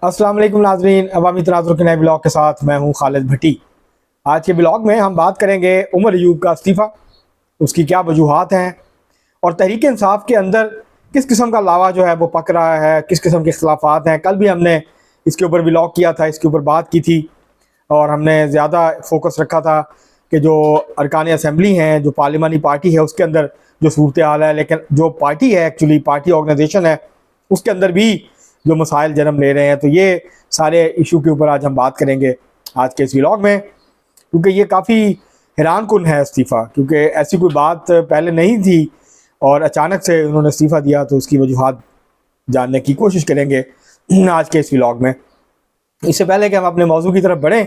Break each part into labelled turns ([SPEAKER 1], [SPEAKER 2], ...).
[SPEAKER 1] अस्सलाम वालेकुम नाज़रीन, अवामी तनाज़ुर के नए ब्लॉग के साथ मैं हूं खालिद भट्टी। आज के ब्लॉग में हम बात करेंगे उमर अयूब का इस्तीफ़ा, उसकी क्या वजूहात हैं और तहरीक इंसाफ के अंदर किस किस्म का लावा जो है वो पक रहा है, किस किस्म के इख्तलाफात हैं। कल भी हमने इसके ऊपर ब्लॉग किया था, इसके ऊपर बात की थी और हमने ज़्यादा फोकस रखा था कि जो अरकान असम्बली हैं, जो पार्लिमानी पार्टी है, उसके अंदर जो सूरत हाल है, लेकिन जो पार्टी है एक्चुअली पार्टी ऑर्गेनाइजेशन है, उसके अंदर भी जो मसाइल जन्म ले रहे हैं। तो ये सारे इशू के ऊपर आज हम बात करेंगे आज के इस व्लॉग में, क्योंकि ये काफ़ी हैरान कुन है इस्तीफ़ा, क्योंकि ऐसी कोई बात पहले नहीं थी और अचानक से उन्होंने इस्तीफ़ा दिया। तो उसकी वजूहात जानने की कोशिश करेंगे आज के इस व्लॉग में। इससे पहले कि हम अपने मौजू की तरफ बढ़ें,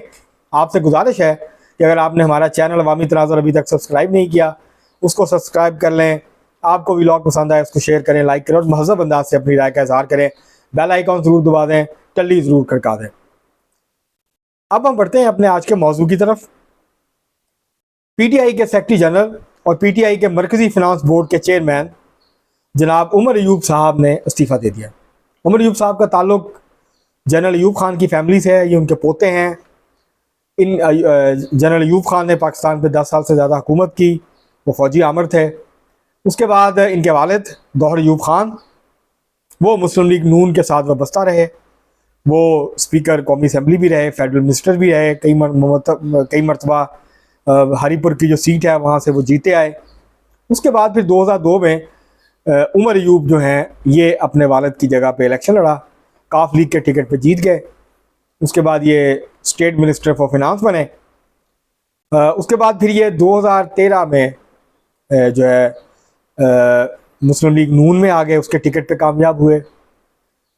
[SPEAKER 1] आपसे गुजारिश है कि अगर आपने हमारा चैनल अवामी तनाज़ुर अभी तक सब्सक्राइब नहीं किया, उसको सब्सक्राइब कर लें। आपको व्लॉग पसंद आए उसको शेयर करें, लाइक करें और महज़ब अंदाज से अपनी राय का इज़हार करें। बेल आइकॉन ज़रूर दबा दें, टल्ली ज़रूर खड़का दें। अब हम बढ़ते हैं अपने आज के मौजू की तरफ। पीटीआई के सेक्रेटरी जनरल और पीटीआई के मरकज़ी फिनांस बोर्ड के चेयरमैन जनाब उमर अयूब साहब ने इस्तीफ़ा दे दिया। उमर अयूब साहब का ताल्लुक जनरल अयूब खान की फैमिली से है, ये उनके पोते हैं। इन जनरल अयूब खान ने पाकिस्तान पे 10 साल से ज़्यादा हुकूमत की, वो फ़ौजी आमर थे। उसके बाद इनके वालिद गौहर अयूब खान, वो मुस्लिम लीग नून के साथ वाबस्ता रहे। वो स्पीकर कौमी असम्बली भी रहे, फेडरल मिनिस्टर भी रहे, कई मरतबा हरीपुर की जो सीट है वहाँ से वो जीते आए। उसके बाद फिर 2002 में उमर अयूब जो हैं ये अपने वालिद की जगह पे इलेक्शन लड़ा, काफ लीग के टिकट पे जीत गए। उसके बाद ये स्टेट मिनिस्टर फॉर फिनांस बने। उसके बाद फिर ये 2013 में जो है मुस्लिम लीग नून में आ गए, उसके टिकट पे कामयाब हुए।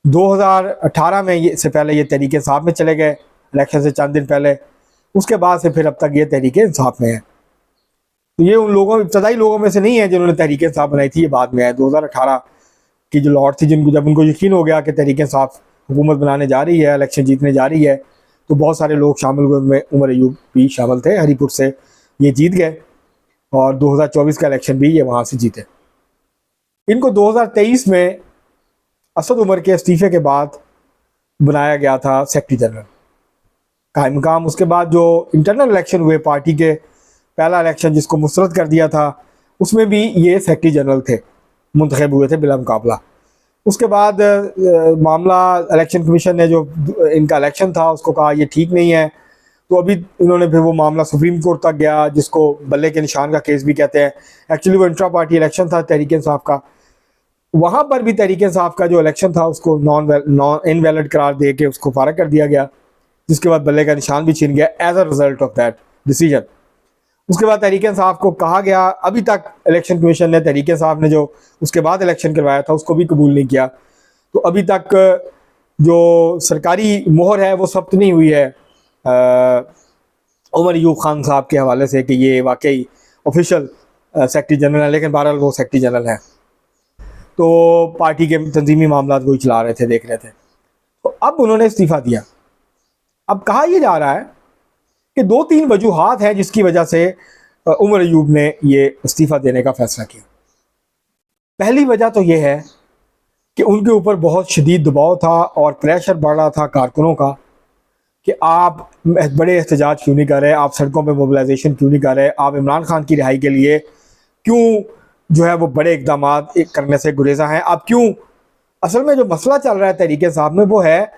[SPEAKER 1] 2018 में ये से पहले ये तहरीक इंसाफ में चले गए, इलेक्शन से चंद दिन पहले। उसके बाद से फिर अब तक ये तहरीक इंसाफ में है। तो ये उन लोगों इब्तदाई लोगों में से नहीं है जिन्होंने तहरीक इंसाफ बनाई थी, ये बाद में है। 2018 की जो लॉर्ड थी, जिनको जब उनको यकीन हो गया कि तहरीक इंसाफ हुकूमत बनाने जा रही है, इलेक्शन जीतने जा रही है, तो बहुत सारे लोग शामिल हुए, उनमें उमर अयूब भी शामिल थे। हरीपुर से ये जीत गए और 2024 का इलेक्शन भी ये वहाँ से जीते। इनको 2023 में असद उमर के इस्तीफ़े के बाद बनाया गया था सेक्रेटरी जनरल कायम मकाम। उसके बाद जो इंटरनल इलेक्शन हुए पार्टी के, पहला इलेक्शन जिसको मुस्तरद कर दिया था, उसमें भी ये सेक्रेटरी जनरल थे, मुंतखब हुए थे बिला मुकाबला। उसके बाद मामला इलेक्शन कमीशन ने जो इनका इलेक्शन था उसको कहा ये ठीक नहीं है, तो अभी इन्होंने फिर वो मामला सुप्रीम कोर्ट तक गया, जिसको बल्ले के निशान का केस भी कहते हैं। एक्चुअली वो इंट्रा पार्टी इलेक्शन था तहरीक इंसाफ का, वहाँ पर भी तहरीक इंसाफ का जो इलेक्शन था उसको नॉन इनवैलिड करार दे के उसको फारग कर दिया गया, जिसके बाद बल्ले का निशान भी छीन गया as a result of that decision. उसके बाद तहरीक इंसाफ को कहा गया, अभी तक इलेक्शन कमीशन ने तहरीक इंसाफ ने जो उसके बाद इलेक्शन करवाया था उसको भी कबूल नहीं किया। तो अभी तक जो सरकारी मोहर है वो सब्त नहीं हुई है उमर अयूब खान साहब के हवाले से कि ये वाकई ऑफिशियल सेक्रेटरी जनरल है, लेकिन बहरहाल वो सेक्रेटरी जनरल है। तो पार्टी के तंजीमी मामला वही चला रहे थे, देख रहे थे। तो अब उन्होंने इस्तीफ़ा दिया। अब कहा यह जा रहा है कि 2-3 वजूहात हैं जिसकी वजह से उमर अयूब ने ये इस्तीफ़ा देने का फैसला किया। पहली वजह तो ये है कि उनके ऊपर बहुत शदीद दबाव था और प्रेशर बढ़ रहा था कारकुनों का कि आप बड़े एहतजाज क्यों नहीं कर रहे, आप सड़कों पे मोबिलाइजेशन क्यों नहीं कर रहे, आप इमरान खान की रिहाई के लिए क्यों जो है वो बड़े इकदाम करने से गुरेजा हैं, आप क्यों। असल में जो मसला चल रहा है तहरीक इंसाफ में वो है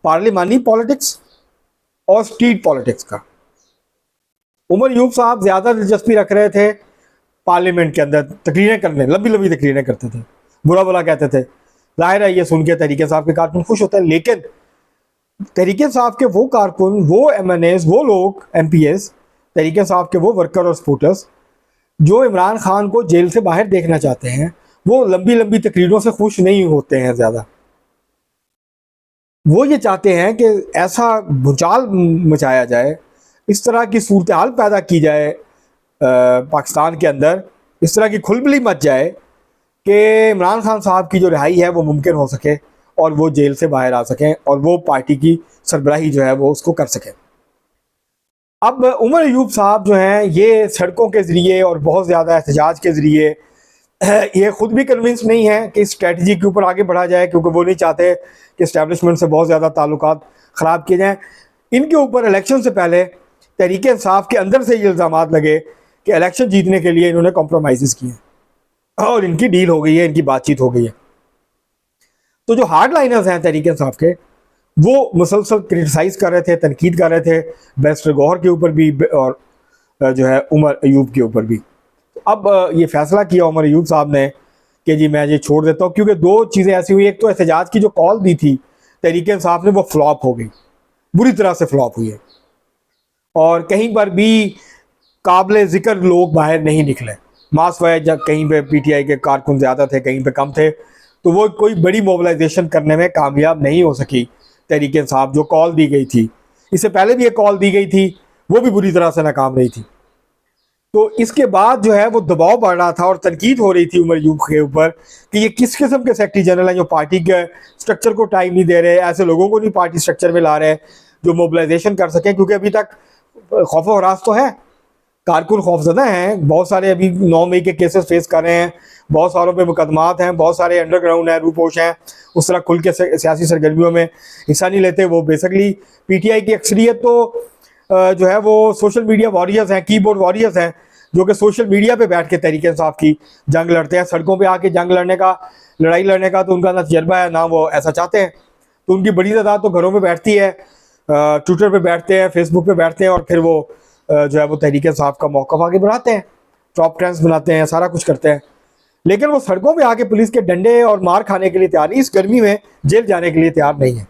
[SPEAKER 1] पार्लिमानी पॉलिटिक्स और स्ट्रीट पॉलिटिक्स का। उमर अयूब साहब ज़्यादा दिलचस्पी रख रहे थे पार्लियामेंट के अंदर तकरीरें करने, लंबी लंबी तकरीरें करते थे, बुरा बुरा कहते थे। जाहिर है ये सुन के तहरीक इंसाफ के कारकुन खुश होते हैं, लेकिन तहरीक इंसाफ के वो कारकुन, वो MNAs, वो लोग MPs, तहरीक इंसाफ के वो वर्कर और सपोर्टर्स जो इमरान खान को जेल से बाहर देखना चाहते हैं, वो लंबी लंबी तकरीरों से खुश नहीं होते हैं ज़्यादा। वो ये चाहते हैं कि ऐसा भूचाल मचाया जाए, इस तरह की सूरत हाल पैदा की जाए पाकिस्तान के अंदर, इस तरह की खुलबली मच जाए कि इमरान खान साहब की जो रिहाई है वो मुमकिन हो सके और वो जेल से बाहर आ सकें और वो पार्टी की सरबराही जो है वो उसको कर सकें। अब उमर अयूब साहब जो हैं ये सड़कों के ज़रिए और बहुत ज़्यादा एहतजाज के ज़रिए ये खुद भी कन्विंस नहीं है कि इस स्ट्रेटजी के ऊपर आगे बढ़ा जाए, क्योंकि वो नहीं चाहते कि इस्टेब्लिशमेंट से बहुत ज़्यादा ताल्लुकात ख़राब किए जाएँ। इनके ऊपर इलेक्शन से पहले तहरीक इंसाफ के अंदर से ये इल्ज़ाम लगे कि इलेक्शन जीतने के लिए इन्होंने कॉम्प्रोमाइज़ किए और इनकी डील हो गई है, इनकी बातचीत हो गई है। तो जो हार्ड लाइनर्स हैं तहरीक इंसाफ के, वो मुसलसल क्रिटिसाइज़ कर रहे थे, तनकीद कर रहे थे बैरिस्टर गौहर के ऊपर भी और जो है उमर अयूब के ऊपर भी। अब ये फैसला किया उमर अयूब साहब ने कि जी मैं ये छोड़ देता हूँ, क्योंकि दो चीज़ें ऐसी हुई। एक तो एहतजाज की जो कॉल दी थी तहरीक इंसाफ ने, वो फ्लॉप हो गई, बुरी तरह से फ्लॉप हुई है, और कहीं पर भी काबिल ज़िक्र लोग बाहर नहीं निकले। मास वाय कहीं पे पीटीआई के कारकुन ज़्यादा थे, कहीं पे कम थे, तो वो कोई बड़ी मोबिलाइजेशन करने में कामयाब नहीं हो सकी तहरीक इंसाफ। जो कॉल दी गई थी, इससे पहले भी एक कॉल दी गई थी, वो भी बुरी तरह से नाकाम रही थी। तो इसके बाद जो है वो दबाव बढ़ रहा था और तनकीद हो रही थी उमर अयूब के ऊपर कि ये किस किस्म के सेक्रेटरी जनरल हैं जो पार्टी के स्ट्रक्चर को टाइम नहीं दे रहे, ऐसे लोगों को नहीं पार्टी स्ट्रक्चर में ला रहे जो मोबिलाइजेशन कर सकें। क्योंकि अभी तक खौफ व हरास तो है, कारकुन खौफजदा हैं, बहुत सारे अभी 9 मई के केसेस फेस कर रहे हैं, बहुत सारों पे मुकदमात हैं, बहुत सारे अंडरग्राउंड हैं, रूपोश हैं, उस तरह खुल के सियासी सरगर्मियों में हिस्सा नहीं लेते। वो बेसिकली पीटीआई की अक्सरियत तो जो है वो सोशल मीडिया वॉरियर्स हैं, कीबोर्ड वॉरियर्स हैं, जो कि सोशल मीडिया पे बैठ के तहरीक इंसाफ की जंग लड़ते हैं। सड़कों पे आके जंग लड़ने का, लड़ाई लड़ने का तो उनका ना तजर्बा है, ना वो ऐसा चाहते हैं। तो उनकी बड़ी तादाद तो घरों में बैठती है, ट्विटर पे बैठते हैं, फेसबुक पे बैठते हैं, और फिर वो जो है वो तहरीक इंसाफ का मौक़िफ़ आगे बढ़ाते हैं, टॉप ट्रेंड्स बनाते हैं, सारा कुछ करते हैं। लेकिन वो सड़कों पे आके पुलिस के डंडे और मार खाने के लिए तैयार नहीं, इस गर्मी में जेल जाने के लिए तैयार नहीं है,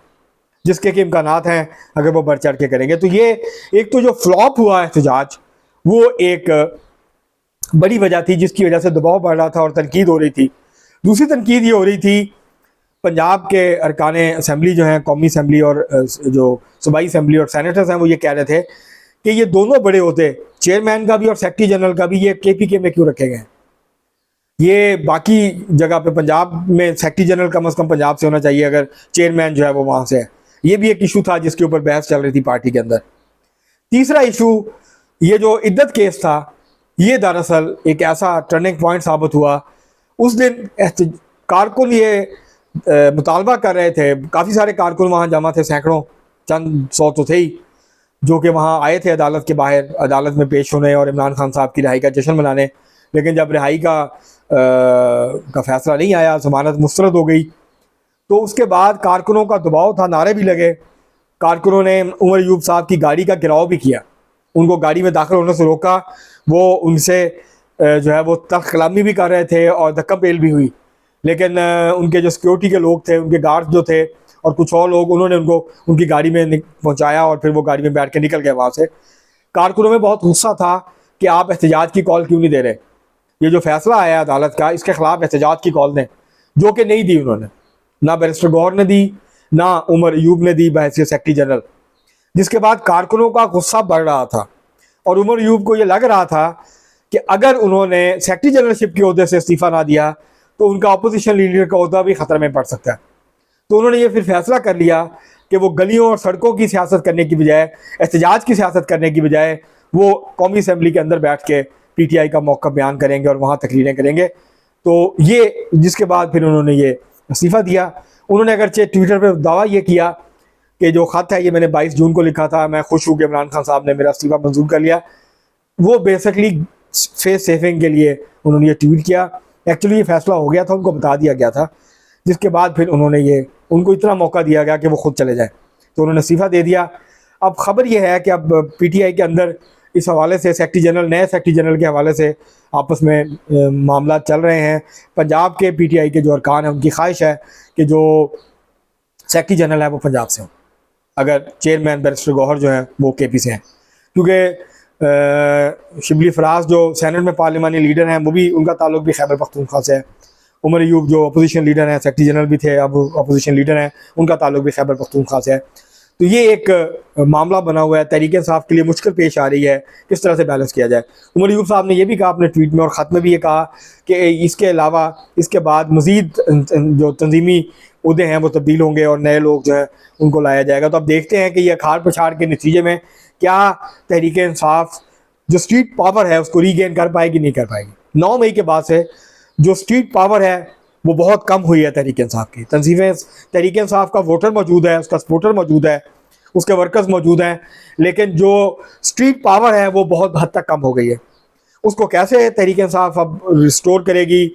[SPEAKER 1] जिसके कि इम्कानात हैं अगर वो बढ़ चढ़ के करेंगे। तो ये एक तो जो फ्लॉप हुआ एहतजाज, वो एक बड़ी वजह थी जिसकी वजह से दबाव बढ़ रहा था और तनकीद हो रही थी। दूसरी तनकीद ये हो रही थी, पंजाब के अरकान असम्बली जो हैं, कौमी असम्बली और जो सूबाई असम्बली और सैनेटर्स हैं, वो ये कह रहे थे कि ये दोनों बड़े होते, चेयरमैन का भी और सेक्रेटरी जनरल का भी, ये केपीके में क्यों रखे गए। ये बाकी जगह पे पंजाब में सेक्रेटरी जनरल कम से कम पंजाब से होना चाहिए, अगर चेयरमैन जो है वो वहाँ से है। ये भी एक इशू था जिसके ऊपर बहस चल रही थी पार्टी के अंदर। तीसरा इशू, ये जो इद्दत केस था, ये दरअसल एक ऐसा टर्निंग पॉइंट साबित हुआ। उस दिन कारकुन ये मुतालबा कर रहे थे, काफ़ी सारे कारकुन वहाँ जमा थे, सैकड़ों, चंद सौ तो थे ही, जो कि वहाँ आए थे अदालत के बाहर, अदालत में पेश होने और इमरान खान साहब की रिहाई का जश्न मनाने। लेकिन जब रिहाई का फैसला नहीं आया, जमानत मुस्तरद हो गई, तो उसके बाद कारकुनों का दबाव था, नारे भी लगे। कारकुनों ने उमर अयूब साहब की गाड़ी का घेराव भी किया, उनको गाड़ी में दाखिल होने से रोका, वो उनसे जो है वो तल्ख कलामी भी कर रहे थे और धक्का पेल भी हुई। लेकिन उनके जो सिक्योरिटी के लोग थे, उनके गार्ड जो थे और कुछ और लोग, उन्होंने उनको उनकी गाड़ी में पहुंचाया और फिर वो गाड़ी में बैठ के निकल गए वहाँ से। कारकुनों में बहुत गुस्सा था कि आप एहतजाज की कॉल क्यों नहीं दे रहे, ये जो फैसला आया अदालत का, इसके खिलाफ एहतजाज की कॉल दें, जो कि नहीं दी उन्होंने। ना बैरिस्टर गौहर ने दी, ना उमर अयूब ने दी बहैसियत सेक्रेटरी जनरल। जिसके बाद कारकुनों का गुस्सा बढ़ रहा था और उमर अयूब को ये लग रहा था कि अगर उन्होंने सेक्रेटरी जनरलशिप के ओहदे से इस्तीफ़ा ना दिया तो उनका अपोजिशन लीडर का ओहदा भी ख़तरे में पड़ सकता है। तो उन्होंने ये फिर फैसला कर लिया कि वो गलियों और सड़कों की सियासत करने की बजाय, एहतजाज की सियासत करने की बजाय, वो कौमी असम्बली के अंदर बैठ के पीटीआई का मौक़िफ़ बयान करेंगे और वहाँ तकरीरें करेंगे। तो ये, जिसके बाद फिर उन्होंने ये इस्तीफ़ा दिया। उन्होंने अगरचे ट्विटर पर दावा ये किया कि जो ख़त है ये मैंने 22 जून को लिखा था, मैं खुश हूँ कि इमरान खान साहब ने मेरा इस्तीफ़ा मंजूर कर लिया। वो बेसिकली फेस सेविंग के लिए उन्होंने ये ट्वीट किया। एक्चुअली ये फैसला हो गया था, उनको बता दिया गया था, जिसके बाद फिर उन्होंने ये, उनको इतना मौका दिया गया कि वो खुद चले जाए, तो उन्होंने इस्तीफ़ा दे दिया। अब ख़बर यह है कि अब पीटीआई के अंदर इस हवाले से सेक्रेटरी जनरल, नए सेक्रेटरी जनरल के हवाले से आपस में मामला चल रहे हैं। पंजाब के पीटीआई के जो अरकान हैं, उनकी ख्वाहिश है कि जो सेक्रेटरी जनरल है वो पंजाब से हो, अगर चेयरमैन बैरिस्टर गौहर जो हैं वो केपी से हैं, क्योंकि शिबली फराज जो सेनेट में पार्लिमानी लीडर हैं, वो भी, उनका ताल्लुक भी खैबर पख्तूनख्वा से है। उमर अयूब जो अपोजिशन लीडर हैं, सेक्रेटरी जनरल भी थे, अब अपोजिशन लीडर हैं, उनका ताल्लुक भी खैबर पख्तूनख्वा से है। तो ये एक मामला बना हुआ है, तहरीक इंसाफ के लिए मुश्किल पेश आ रही है, किस तरह से बैलेंस किया जाए। उमर अयूब साहब ने यह भी कहा अपने ट्वीट में और ख़त में भी ये कहा कि इसके अलावा, इसके बाद मज़ीद जो तंजीमी उहदे हैं वो तब्दील होंगे और नए लोग जो है उनको लाया जाएगा। तो अब देखते हैं कि ये अखाड़ पछाड़ के नतीजे में क्या तहरीक इंसाफ जो स्ट्रीट पावर है उसको रीगेन कर पाएगी, नहीं कर पाएगी। 9 मई के बाद से जो स्ट्रीट पावर है वो बहुत कम हुई है तहरीक इंसाफ की। तंजीमें तहरीक इंसाफ का वोटर मौजूद है, उसका सपोर्टर मौजूद है, उसके वर्कर्स मौजूद हैं, लेकिन जो स्ट्रीट पावर है वो बहुत हद तक कम हो गई है। उसको कैसे तहरीक इंसाफ अब रिस्टोर करेगी,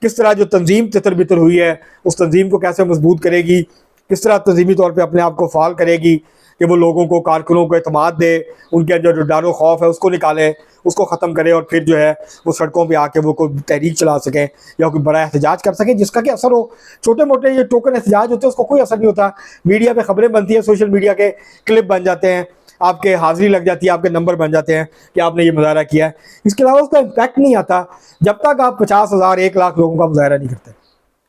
[SPEAKER 1] किस तरह जो तंजीम तितर बितर हुई है उस तंजीम को कैसे मजबूत करेगी, किस तरह तंजीमी तौर पे अपने आप को फाल करेगी कि वो लोगों को, कारकुनों को एतमाद दे, उनके अंदर जो डर खौफ है उसको निकाले, उसको ख़त्म करे और फिर जो है वो सड़कों पे आके वो कोई तहरीक चला सकें या कोई बड़ा एहतजाज कर सकें जिसका कि असर हो। छोटे मोटे ये टोकन एहतजाज होते हैं उसको कोई असर नहीं होता। मीडिया पे खबरें बनती हैं, सोशल मीडिया के क्लिप बन जाते हैं, आपके हाजिरी लग जाती है, आपके नंबर बन जाते हैं कि आपने ये मुजाहरा किया है। इसके अलावा उसका इम्पैक्ट नहीं आता जब तक आप 50,000 1 लाख लोगों का मुजाहरा नहीं करते,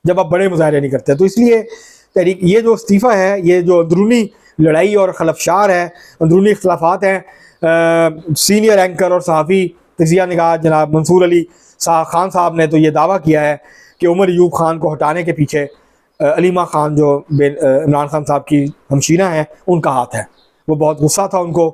[SPEAKER 1] जब आप बड़े मुजाहरे नहीं करते। तो इसलिए तहरीक ये जो इस्तीफ़ा है, ये जो अंदरूनी लड़ाई और खलफशार है, अंदरूनी इख्तलाफात हैं। सीनियर एंकर और सहाफ़ी तजिया निगाह जनाब मंसूर अली खान साहब ने तो ये दावा किया है कि उमर अयूब खान को हटाने के पीछे अलीमा खान जो इमरान खान साहब की हमशीना है उनका हाथ है। वो बहुत गुस्सा था उनको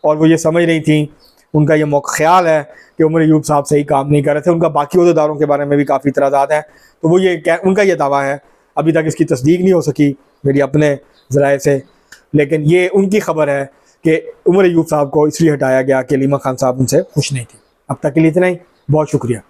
[SPEAKER 1] और वो ये समझ रही थी, उनका ये ख्याल है कि उमर अयूब साहब सही काम नहीं कर रहे थे। उनका बाकी अहदेदारों के बारे में भी काफ़ी इतराज़ात हैं, तो वो ये उनका ये दावा है। अभी तक इसकी तस्दीक नहीं हो सकी मेरी अपने ज़राए से, लेकिन ये उनकी खबर है कि उमर अयूब साहब को इसलिए हटाया गया कि अलीमा खान साहब उनसे खुश नहीं थी। अब तक के लिए इतना ही, बहुत शुक्रिया।